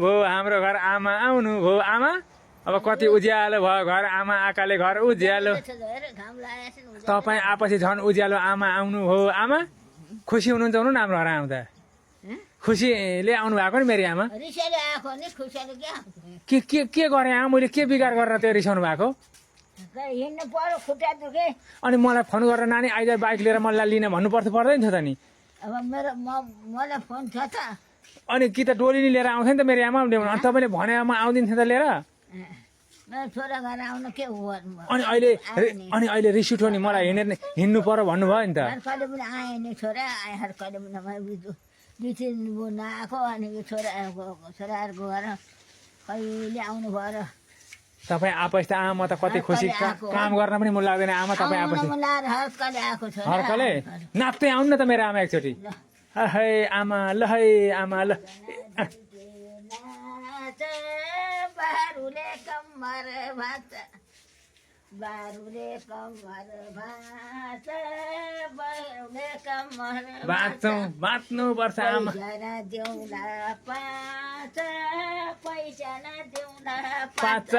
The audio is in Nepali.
भो हाम्रो घर आमा आउनु भो आमा अब कति उज्यालो भयो घर आमा आकाले घर उज्यालो तपाईँ आपछि झन् उज्यालो आमा आउनु हो आमा खुसी हुनुहुन्छ हुनु न हाम्रो घर आउँदा खुसीले आउनु भएको नि मेरो आमा के गरेँ आमा मैले के बिगार गरेर त्यो रिसाउनु भएको हिँड्नु पर्यो खुट्टा दुखे अनि मलाई फोन गरेर नानी आइज बाइक लिएर मलाई लिन भन्नु पर्दैन थियो त नि अब मेरो मलाई फोन छ त अनि कि त डोली नि लिएर आउँथ्यो नि त मेरो आमा ल्याउनु अनि तपाईँले भने आमा आउँदिन्थ्यो त लिएर मेरो छोरा घर आउनु के अनि अहिले रिस उठ्यो नि मलाई हिँड्नु पर्यो भन्नुभयो नि त कहिले पनि आएँ नि छोरा आएर कहिले पनि दुई तिन नआएको अनि छोराहरूको घर कहिले आउनु भयो र तपाईँ आपछि त आमा त कति खुसी काम गर्न पनि मन लाग्दैन आमा तपाईँ आपछि हर्कले नाप्दै आउनु न त मेरो आमा एकचोटि है आमा ल है आमा ल बारुले कम्मर भात बारुले कम्मर भात बारुले कम्मर बाँच्नु पर्छ आमा देउला पाँच पैसा न देउला पाँच